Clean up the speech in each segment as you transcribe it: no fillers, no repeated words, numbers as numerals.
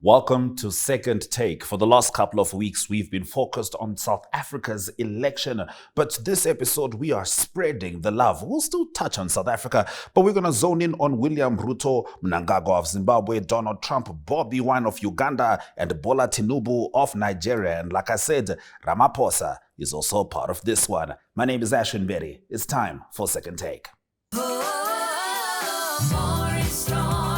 Welcome to Second Take. For the last couple of weeks, we've been focused on South Africa's election, but this episode, we are spreading the love. We'll still touch on South Africa, but we're going to zone in on William Ruto, Mnangagwa of Zimbabwe, Donald Trump, Bobi Wine of Uganda, and Bola Tinubu of Nigeria. And like I said, Ramaphosa is also part of this one. My name is Ashwin Berry. It's time for Second Take.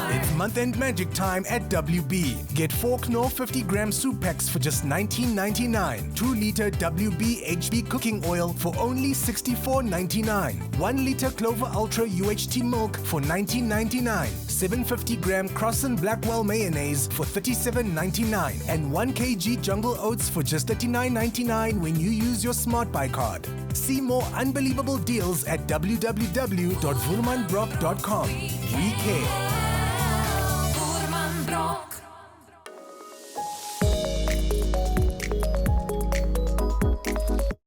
It's month-end magic time at WB. Get 4 Knorr 50-gram soup packs for just $19.99. 2-liter WB HB cooking oil for only $64.99. 1-liter Clover Ultra UHT milk for $19.99. 750-gram Crossen Blackwell mayonnaise for $37.99. And 1 kg Jungle Oats for just $39.99 when you use your Smart Buy card. See more unbelievable deals at www.vurmanbrock.com. We care.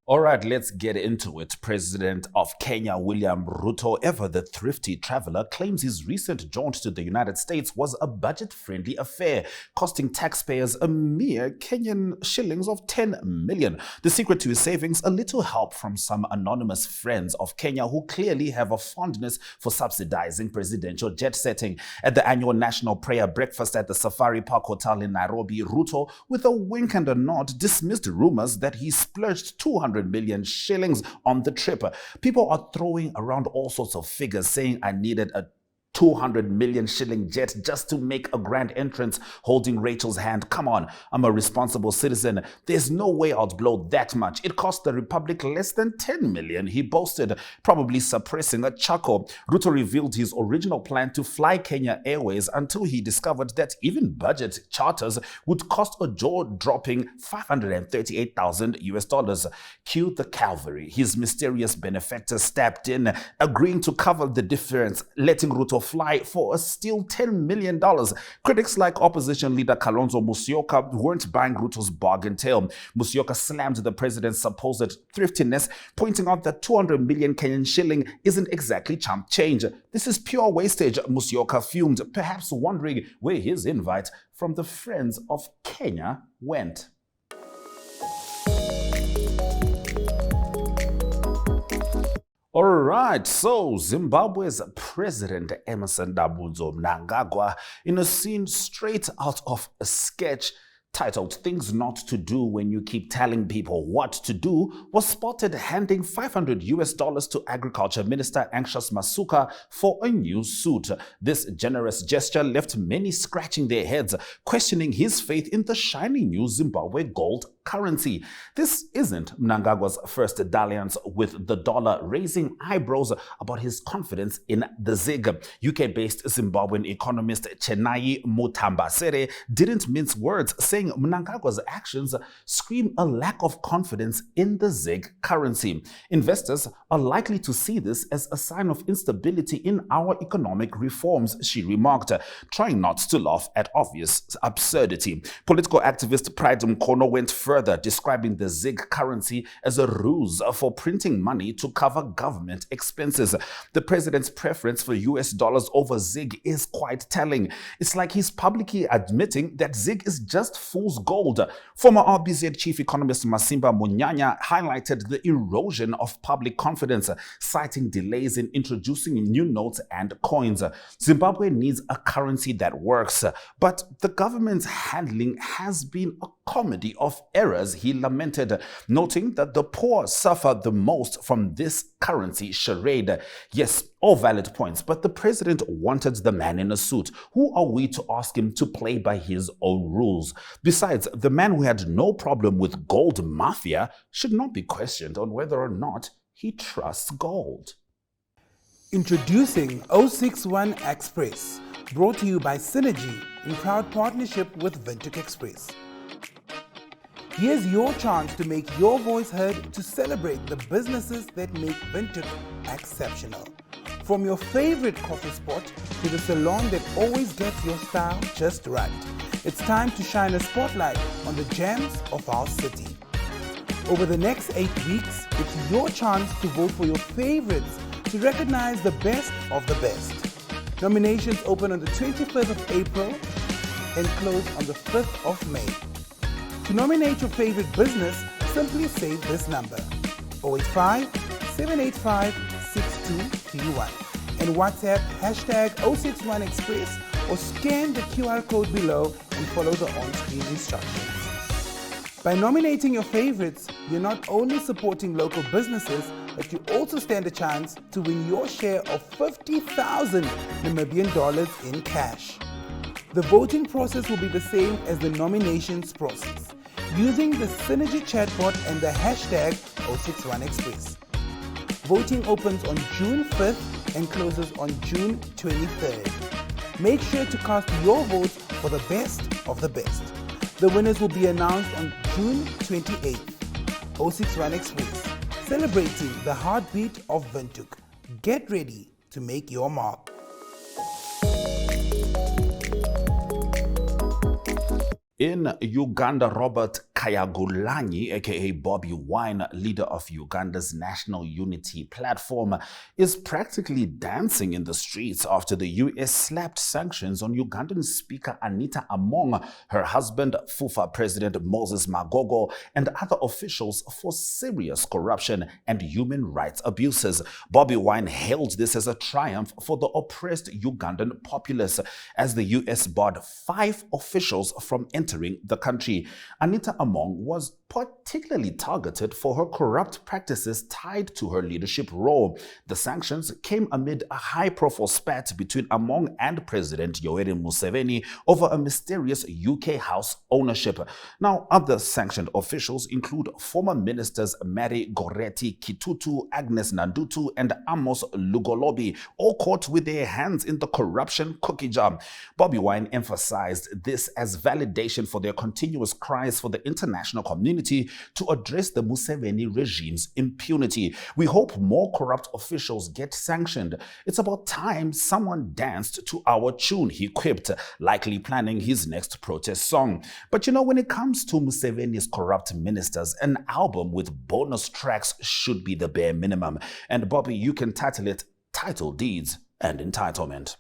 All right, let's get into it. President of Kenya, William Ruto, ever the thrifty traveler, claims his recent jaunt to the United States was a budget-friendly affair, costing taxpayers a mere Kenyan shillings of 10 million. The secret to his savings, a little help from some anonymous friends of Kenya who clearly have a fondness for subsidizing presidential jet setting. At the annual National Prayer Breakfast at the Safari Park Hotel in Nairobi, Ruto, with a wink and a nod, dismissed rumors that he splurged 200 million shillings on the trip. People are throwing around all sorts of figures, saying I needed a 200 million shilling jet just to make a grand entrance holding Rachel's hand. Come on, I'm a responsible citizen. There's no way I'd blow that much. It cost the Republic less than 10 million, he boasted, probably suppressing a chuckle. Ruto revealed his original plan to fly Kenya Airways until he discovered that even budget charters would cost a jaw-dropping $538,000. Cue the cavalry. His mysterious benefactor stepped in, agreeing to cover the difference, letting Ruto fly for a still $10 million. Critics like opposition leader Kalonzo Musyoka weren't buying Ruto's bargain tale. Musyoka slammed the president's supposed thriftiness, pointing out that 200 million Kenyan shilling isn't exactly chump change. This is pure wastage, Musyoka fumed, perhaps wondering where his invite from the Friends of Kenya went. All right, so Zimbabwe's President Emmerson Mnangagwa, in a scene straight out of a sketch titled Things Not to Do When You Keep Telling People What to Do, was spotted handing $500 to Agriculture Minister Anxious Masuka for a new suit. This generous gesture left many scratching their heads, questioning his faith in the shiny new Zimbabwe gold currency. This isn't Mnangagwa's first dalliance with the dollar, raising eyebrows about his confidence in the ZiG. UK-based Zimbabwean economist Chenai Mutambasere didn't mince words, saying Mnangagwa's actions scream a lack of confidence in the ZiG currency. Investors are likely to see this as a sign of instability in our economic reforms, she remarked, trying not to laugh at obvious absurdity. Political activist Pride Mkono went further, describing the ZiG currency as a ruse for printing money to cover government expenses. The president's preference for US dollars over ZiG is quite telling. It's like he's publicly admitting that ZiG is just fool's gold. Former RBZ chief economist Masimba Munyanya highlighted the erosion of public confidence, citing delays in introducing new notes and coins. Zimbabwe needs a currency that works, but the government's handling has been a comedy of errors, he lamented, noting that the poor suffer the most from this currency charade. Yes, all valid points, but the president wanted the man in a suit. Who are we to ask him to play by his own rules? Besides, the man who had no problem with gold mafia should not be questioned on whether or not he trusts gold. Introducing 061 Express, brought to you by Synergy in proud partnership with Vintic Express. Here's your chance to make your voice heard to celebrate the businesses that make Vintic exceptional. From your favorite coffee spot to the salon that always gets your style just right. It's time to shine a spotlight on the gems of our city. Over the next 8 weeks, it's your chance to vote for your favorites to recognize the best of the best. Nominations open on the 25th of April. and close on the 5th of May. To nominate your favorite business, simply save this number 085 785 6231 and WhatsApp hashtag 061Express or scan the QR code below and follow the on-screen instructions. By nominating your favorites, you're not only supporting local businesses, but you also stand a chance to win your share of 50,000 Namibian dollars in cash. The voting process will be the same as the nominations process, using the Synergy chatbot and the hashtag 061Express. Voting opens on June 5th and closes on June 23rd. Make sure to cast your votes for the best of the best. The winners will be announced on June 28th. 061Express, celebrating the heartbeat of Windhoek. Get ready to make your mark. In Uganda, Robert Kyagulanyi, aka Bobi Wine, leader of Uganda's National Unity Platform, is practically dancing in the streets after the US slapped sanctions on Ugandan Speaker Anita Among, her husband, FUFA President Moses Magogo, and other officials for serious corruption and human rights abuses. Bobi Wine hailed this as a triumph for the oppressed Ugandan populace as the US barred 5 officials from entering the country. Anita Among was particularly targeted for her corrupt practices tied to her leadership role. The sanctions came amid a high-profile spat between Among and President Yoweri Museveni over a mysterious UK house ownership. Now, other sanctioned officials include former ministers Mary Goretti Kitutu, Agnes Nandutu, and Amos Lugolobi, all caught with their hands in the corruption cookie jar. Bobi Wine emphasized this as validation for their continuous cries for the international community to address the Museveni regime's impunity. We hope more corrupt officials get sanctioned. It's about time someone danced to our tune, he quipped, likely planning his next protest song. But you know, when it comes to Museveni's corrupt ministers, an album with bonus tracks should be the bare minimum. And Bobby, you can title it Title Deeds and Entitlement.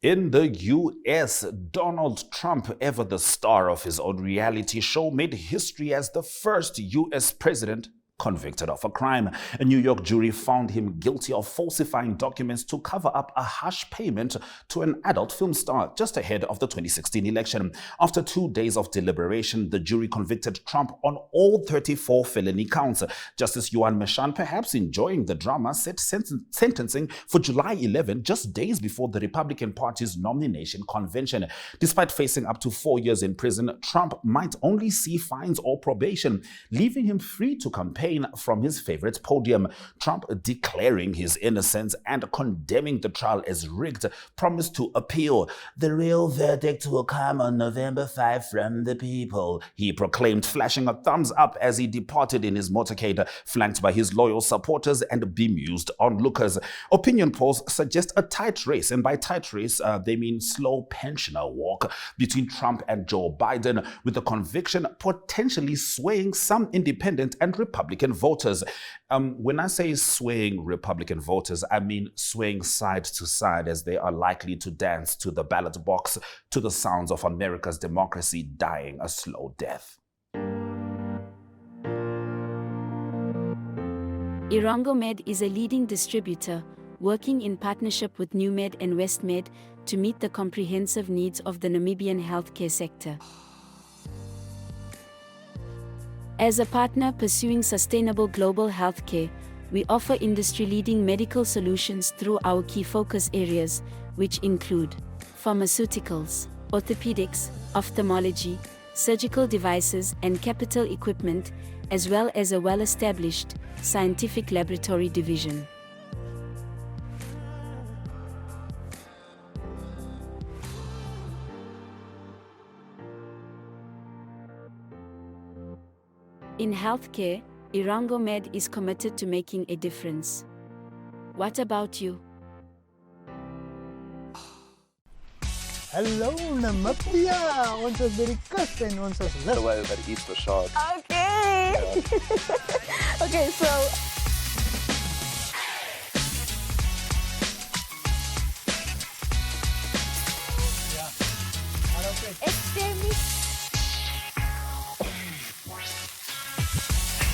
In the US, Donald Trump, ever the star of his own reality show, made history as the first US president convicted of a crime. A New York jury found him guilty of falsifying documents to cover up a hush payment to an adult film star just ahead of the 2016 election. After 2 days of deliberation, the jury convicted Trump on all 34 felony counts. Justice Yuan Meshan, perhaps enjoying the drama, set sentencing for July 11, just days before the Republican Party's nomination convention. Despite facing up to 4 years in prison, Trump might only see fines or probation, leaving him free to campaign from his favorite podium. Trump, declaring his innocence and condemning the trial as rigged, promised to appeal. The real verdict will come on November 5 from the people, he proclaimed, flashing a thumbs up as he departed in his motorcade, flanked by his loyal supporters and bemused onlookers. Opinion polls suggest a tight race, and by tight race, they mean slow pensioner walk between Trump and Joe Biden, with the conviction potentially swaying some independent and Republican voters. When I say swaying Republican voters, I mean swaying side to side, as they are likely to dance to the ballot box to the sounds of America's democracy dying a slow death. Irango Med is a leading distributor working in partnership with NewMed and WestMed to meet the comprehensive needs of the Namibian healthcare sector. As a partner pursuing sustainable global healthcare, we offer industry-leading medical solutions through our key focus areas, which include pharmaceuticals, orthopedics, ophthalmology, surgical devices, and capital equipment, as well as a well-established scientific laboratory division. In healthcare, Irango Med is committed to making a difference. What about you? Hallo Namibia, ons is by die kus en ons is lit. Away by the Easter shot. Okay. Okay, so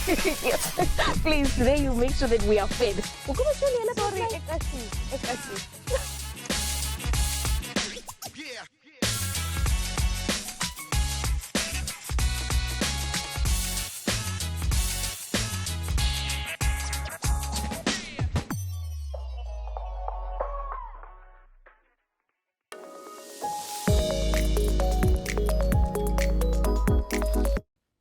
Please, today you make sure that we are fed. Sorry, excuse.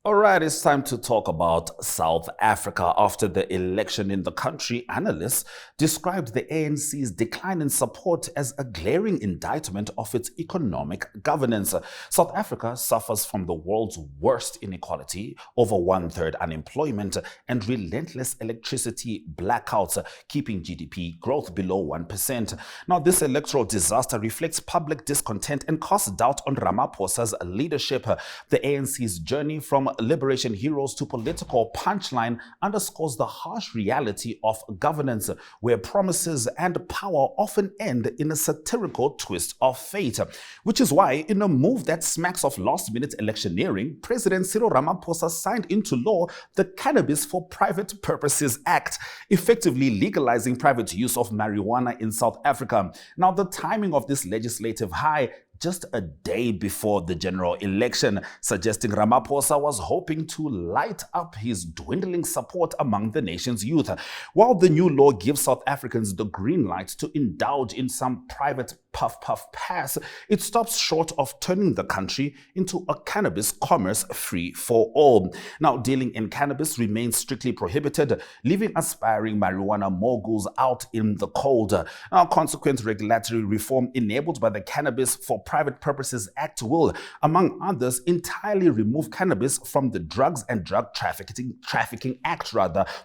All right, it's time to talk about South Africa. After the election in the country, analysts described the ANC's decline in support as a glaring indictment of its economic governance. South Africa suffers from the world's worst inequality, over 1/3 unemployment, and relentless electricity blackouts, keeping GDP growth below 1%. Now, this electoral disaster reflects public discontent and casts doubt on Ramaphosa's leadership. The ANC's journey from liberation heroes to political punchline underscores the harsh reality of governance, where promises and power often end in a satirical twist of fate. Which is why, in a move that smacks of last-minute electioneering, President Cyril Ramaphosa signed into law the Cannabis for Private Purposes Act, effectively legalizing private use of marijuana in South Africa. Now, the timing of this legislative high just a day before the general election, suggesting Ramaphosa was hoping to light up his dwindling support among the nation's youth. While the new law gives South Africans the green light to indulge in some private puff pass, it stops short of turning the country into a cannabis commerce free for all. Now, dealing in cannabis remains strictly prohibited, leaving aspiring marijuana moguls out in the cold. Now, consequent regulatory reform enabled by the Cannabis for Private Purposes Act will, among others, entirely remove cannabis from the Drugs and Drug Trafficking Act,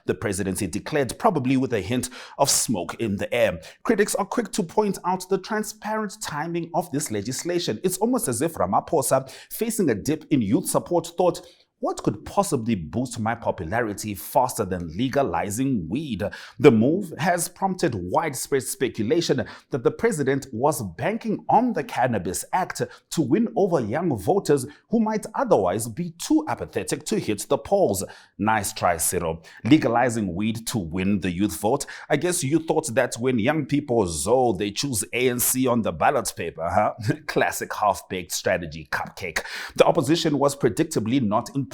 the presidency declared, probably with a hint of smoke in the air. Critics are quick to point out the transparent timing of this legislation. It's almost as if Ramaphosa, facing a dip in youth support, thought, what could possibly boost my popularity faster than legalizing weed? The move has prompted widespread speculation that the president was banking on the Cannabis Act to win over young voters who might otherwise be too apathetic to hit the polls. Nice try, Cyril. Legalizing weed to win the youth vote? I guess you thought that when young people they choose ANC on the ballot paper, huh? Classic half-baked strategy cupcake. The opposition was predictably not impressed.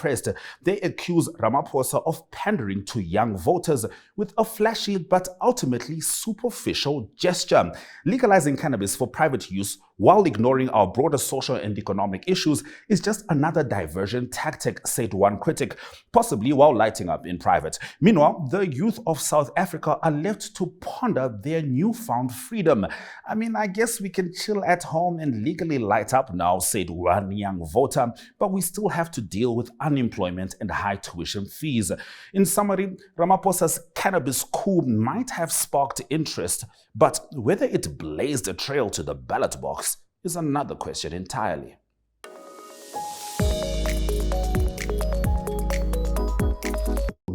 They accuse Ramaphosa of pandering to young voters with a flashy but ultimately superficial gesture. Legalizing cannabis for private use while ignoring our broader social and economic issues is just another diversion tactic, said one critic, possibly while lighting up in private. Meanwhile, the youth of South Africa are left to ponder their newfound freedom. I mean, I guess we can chill at home and legally light up now, said one young voter, but we still have to deal with unemployment and high tuition fees. In summary, Ramaphosa's cannabis coup might have sparked interest, but whether it blazed a trail to the ballot box is another question entirely.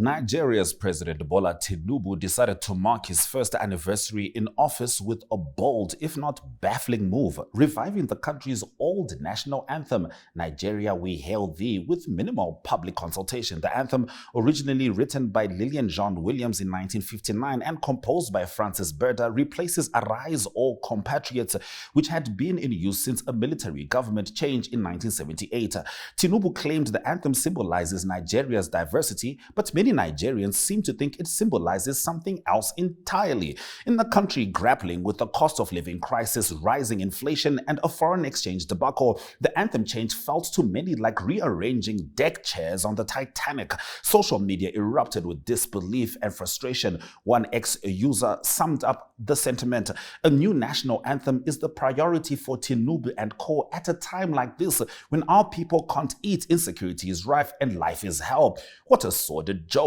Nigeria's President Bola Tinubu decided to mark his first anniversary in office with a bold, if not baffling move, reviving the country's old national anthem, Nigeria We Hail Thee, with minimal public consultation. The anthem, originally written by Lillian John Williams in 1959 and composed by Francis Berda, replaces Arise All Compatriots, which had been in use since a military government change in 1978. Tinubu claimed the anthem symbolizes Nigeria's diversity, but many Nigerians seem to think it symbolizes something else entirely. In the country grappling with the cost of living crisis, rising inflation, and a foreign exchange debacle, the anthem change felt to many like rearranging deck chairs on the Titanic. Social media erupted with disbelief and frustration. One ex-user summed up the sentiment: a new national anthem is the priority for Tinubu and co at a time like this, when our people can't eat, insecurity is rife, and life is hell. What a sordid joke.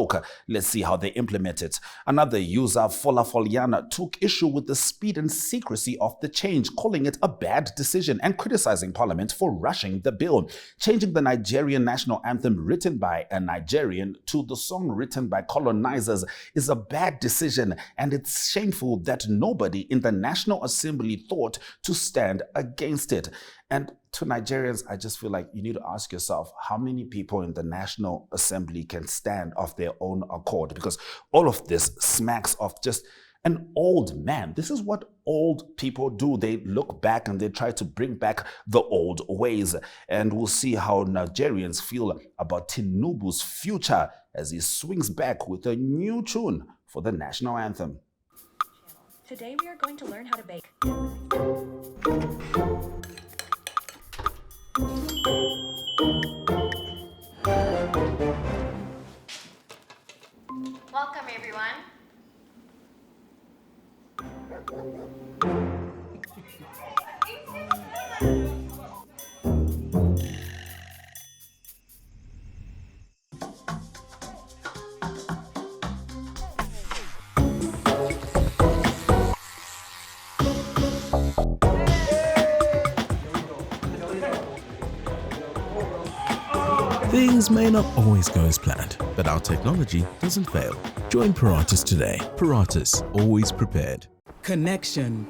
Let's see how they implement it. Another user, Fola Foliana, took issue with the speed and secrecy of the change, calling it a bad decision and criticizing Parliament for rushing the bill. Changing the Nigerian national anthem written by a Nigerian to the song written by colonizers is a bad decision, and it's shameful that nobody in the National Assembly thought to stand against it. And to Nigerians, I just feel like you need to ask yourself how many people in the National Assembly can stand of their own accord, because all of this smacks of just an old man. This is what old people do. They look back and they try to bring back the old ways. And we'll see how Nigerians feel about Tinubu's future as he swings back with a new tune for the national anthem. Today we are going to learn how to bake. Welcome, everyone. Things may not always go as planned, but our technology doesn't fail. Join Paratus today. Paratus, always prepared. Connection.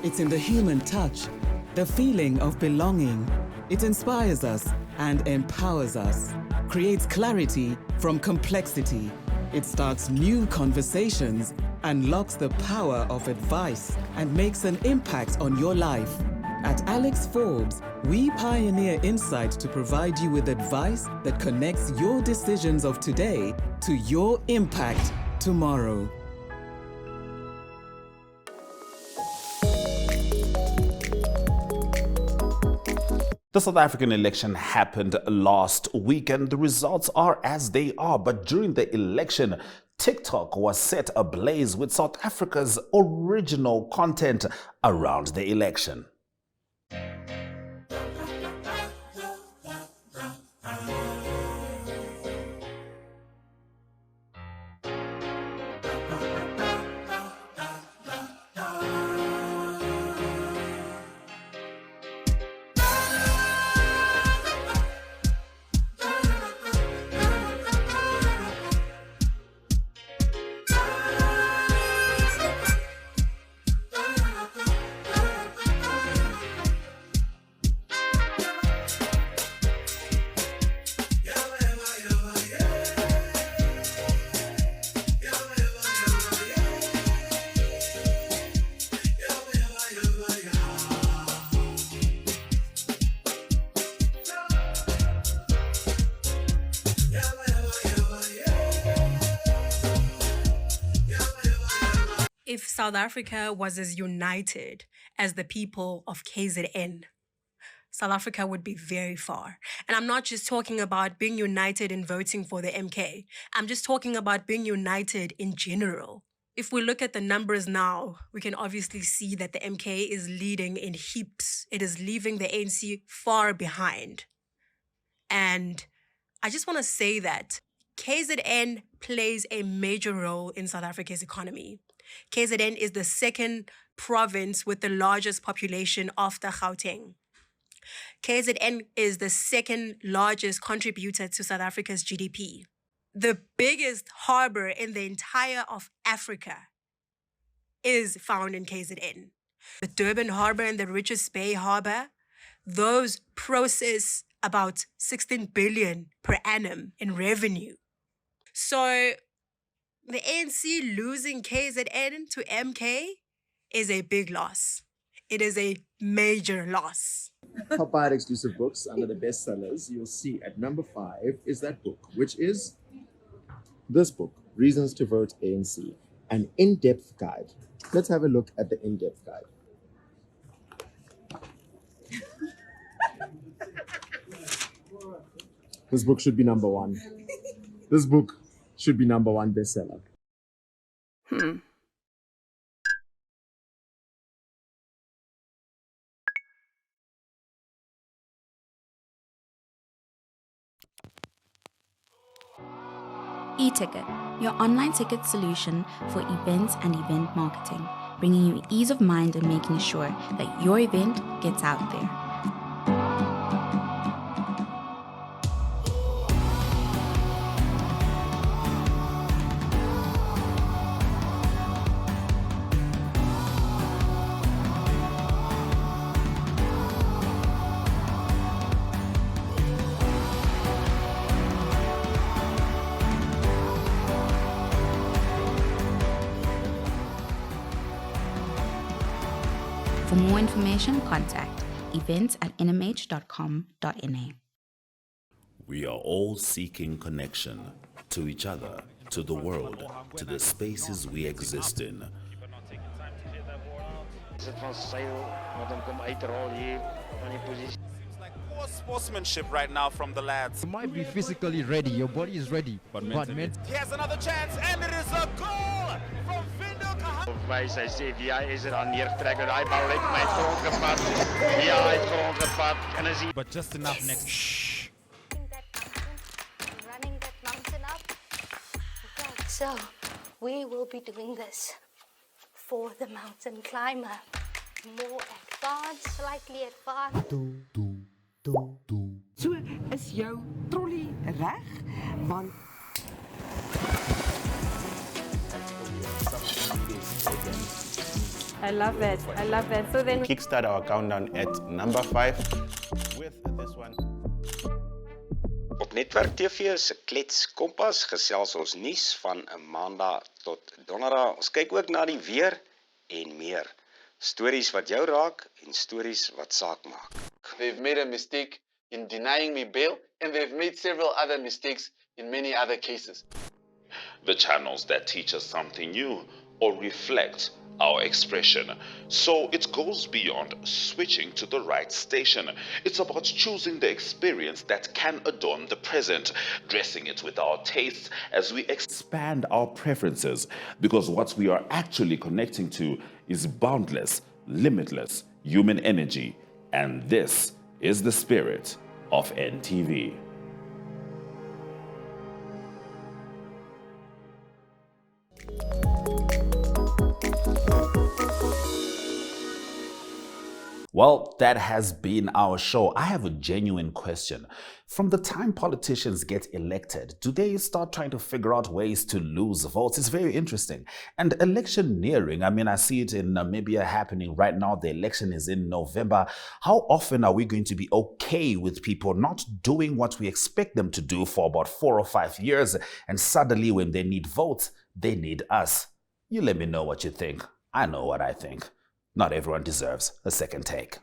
It's in the human touch, the feeling of belonging. It inspires us and empowers us, creates clarity from complexity. It starts new conversations, unlocks the power of advice, and makes an impact on your life. At Alex Forbes, we pioneer insight to provide you with advice that connects your decisions of today to your impact tomorrow. The South African election happened last week and the results are as they are. But during the election, TikTok was set ablaze with South Africa's original content around the election. If South Africa was as united as the people of KZN, South Africa would be very far. And I'm not just talking about being united in voting for the MK. I'm just talking about being united in general. If we look at the numbers now, we can obviously see that the MK is leading in heaps. It is leaving the ANC far behind. And I just want to say that KZN plays a major role in South Africa's economy. KZN is the second province with the largest population after Gauteng. KZN is the second largest contributor to South Africa's GDP. The biggest harbor in the entire of Africa is found in KZN. The Durban harbor and the Richards Bay harbor, those process about 16 billion per annum in revenue. So the ANC losing KZN to MK is a big loss. It is a major loss. Top 5 exclusive books under the bestsellers you'll see at number 5 is that book, which is this book, Reasons to Vote ANC, an in-depth guide. Let's have a look at the in-depth guide. This book should be number 1. This book should be number 1 bestseller. E-Ticket, your online ticket solution for events and event marketing, bringing you ease of mind and making sure that your event gets out there. more information, contact events@nmh.com.na. We are all seeking connection to each other, to the world, to the spaces we exist in. Poor sportsmanship right now from the lads. You might be physically ready, your body is ready, but mentally. Here's another chance, and it is a goal from Vindo Kaha. Hy sê wie is er aan neertrekker, daai bal het my grond gevat. Ja, hy het grond gevat en is But just enough next. Running that mountain up. Okay, so we will be doing this for the mountain climber. More advanced, slightly advanced. So is jou trolley reg? Want I love it. I love it. So then kickstart our countdown at number 5 with this one. Op Netwerk TV se Klets Kompas gesels ons nuus van 'n Maandag tot Donderdag. Ons kyk ook na die weer en meer. Stories wat jou raak en stories wat saak maak. They've made a mistake in denying me bail, and they've made several other mistakes in many other cases. The channels that teach us something new or reflect our expression. So it goes beyond switching to the right station. It's about choosing the experience that can adorn the present, dressing it with our tastes as we expand our preferences, because what we are actually connecting to is boundless, limitless human energy. And this is the spirit of NTV. Well, that has been our show. I have a genuine question. From the time politicians get elected, do they start trying to figure out ways to lose votes? It's very interesting. And electioneering, I see it in Namibia happening right now. The election is in November. How often are we going to be okay with people not doing what we expect them to do for about 4 or 5 years, and suddenly when they need votes, they need us? You let me know what you think. I know what I think. Not everyone deserves a second take.